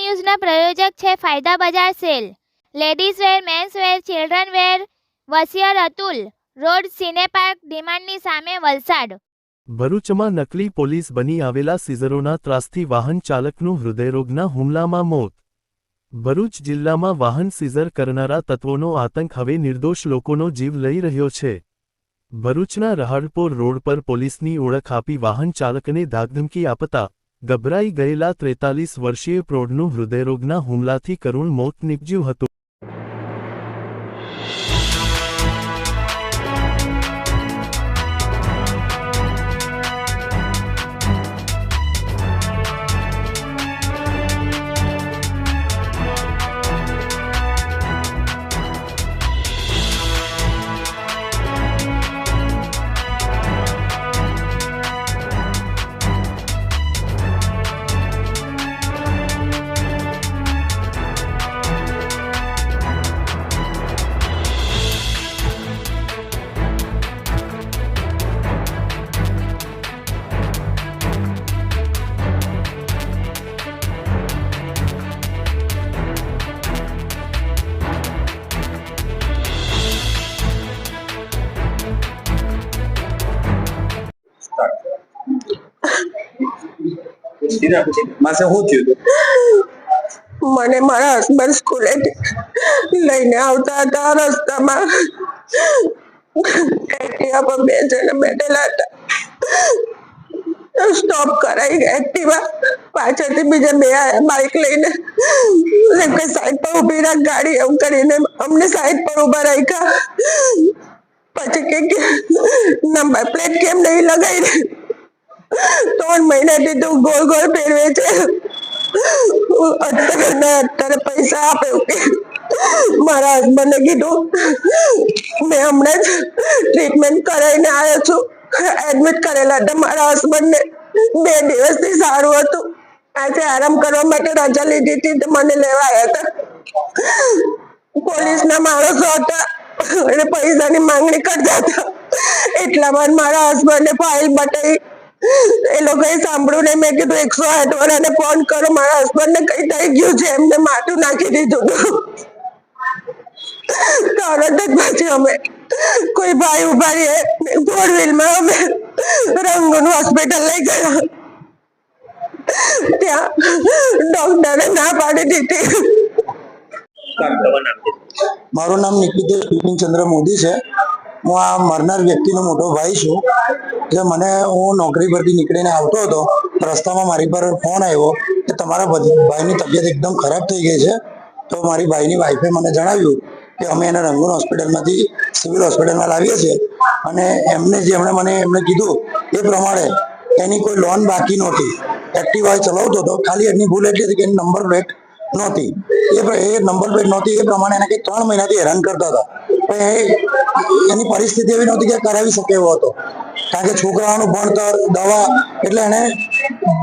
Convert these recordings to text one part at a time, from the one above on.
ન્યૂઝના પ્રાયોજક છે Fayda Bazaar sale. Ladies wear, men's wear, children wear, વસિયર Atul, road Cinepark, ડિમાન્ડની સામે, વલસાડ. ભરૂચમાં નકલી પોલીસ બની આવેલા સીઝરોના ત્રાસથી વાહન ચાલકનું હૃદયરોગના હુમલામાં મોત. ભરૂચ જિલ્લામાં વાહન સીઝર કરનારા તત્વોનો આતંક હવે નિર્દોષ લોકોનો જીવ લઈ રહ્યો છે. ભરૂચના રહાડપોર રોડ પર પોલીસની ઓળખ આપી વાહન ચાલકને ધાકધમકી આપતા ગભરાઈ ગયેલા 43 વર્ષીય પ્રૌઢનું હૃદયરોગના હુમલાથી કરુણ મોત નીપજ્યું હતું. મને મારા હસબન્ડ સ્કૂલે લઈને આવતા હતા. રસ્તામાં એક્ટિવા પર બે જણા બેઠેલા હતા. સ્ટોપ કરાઈ એક્ટિવા, પાછળથી બીજા બે આયા બાઇક લઈને. કે સાઈડ પર ઉભી રાખ ગાડી, એવું કરીને અમને સાઈડ પર ઉભા રાખ્યા. પછી કે નંબર પ્લેટ કેમ નહીં લગાવી? 3 મહિનાથી તું ગોળ ગોળ ફેરવે છે, અત્યારે પૈસા આપે. મારા હસબન્ડને કીધું, મેં હમણાં જ ટ્રીટમેન્ટ કરાવીને આવ્યો છું. એડમિટ કરેલા હતા મારા હસબન્ડને. 2 દિવસથી સારું હતું. આજે આરામ કરવા માટે રજા લીધી હતી તો મને લેવા આવ્યા હતા. પોલીસના માણસો હતા અને પૈસાની માંગણી કરતા હતા. એટલામાં મારા હસબન્ડને ફાઇલ બતાવી. એ લોકોએ સાંભળ્યું નહીં. મેં કીધું 108 વાળાને ફોન કરો, મારા હસબન્ડને કઈ થઈ ગયું છે. એમને માથું નાખી દીધું. તરત જ પછી અમે કોઈ ભાઈ ઉભા રહીએ 4 વ્હીલમાં અમે રંગૂન હોસ્પિટલ લઈ ગયા. ત્યાં ડોક્ટરે ના પાડી દીધી. મારું નામ નિકિતેશ બિપિનચંદ્ર મોદી છે. હું આ મરનાર વ્યક્તિનો મોટો ભાઈ છું. જે હું નોકરી પરથી નીકળીને આવતો હતો, રસ્તામાં મારી પર ફોન આવ્યો કે તમારા ભાઈની તબિયત એકદમ ખરાબ થઈ ગઈ છે. તો મારી ભાઈની વાઈફે મને જણાવ્યું કે અમે એને રંગૂન હોસ્પિટલમાંથી સિવિલ હોસ્પિટલમાં લાવીએ છીએ. અને એમણે કીધું એ પ્રમાણે એની કોઈ લોન બાકી નહોતી. એક્ટિવા ચલાવતો હતો, ખાલી એની ભૂલ એટલી હતી કે એની નંબર પ્લેટ નહોતી. એ નંબર પ્લેટ નહોતી એ પ્રમાણે એને કંઈક 3 મહિનાથી હેરાન કરતા હતા. પણ એની પરિસ્થિતિ એવી નહોતી કે કરાવી શકે એવો હતો. કારણ કે છોકરાઓનું ભણતર, દવા, એટલે એને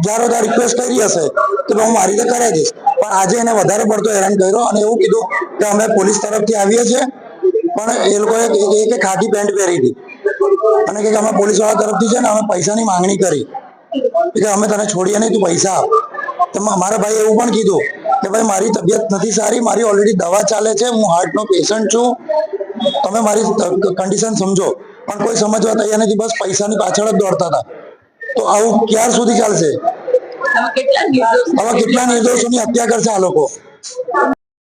જારોદાર રિક્વેસ્ટ કરી હશે કે હું મારી રીતે કરાવી દઈશ. પણ આજે એને વધારે પડતો હેરાન કર્યો અને એવું કીધું કે અમે પોલીસ તરફથી આવીએ છીએ. પણ એ લોકોએ કે ખાકી પેન્ટ પહેરી હતી અને કે અમે પોલીસ વાળા તરફથી છે ને અમે પૈસાની માંગણી કરી કે અમે તને છોડીએ નહીં, તું પૈસા આપ. તો મારા ભાઈ એવું પણ કીધું કે ભાઈ મારી તબિયત નથી સારી, મારી ઓલરેડી દવા ચાલે છે, હું હાર્ટનો પેશન્ટ છું, તમે મારી કન્ડિશન સમજો. પણ કોઈ સમજવા તૈયાર નથી. બસ પૈસાની પાછળ જ દોડતા હતા. તો આવું ક્યાર સુધી ચાલશે? હવે કેટલા નિર્દોષોની હત્યા કરશે આ લોકો?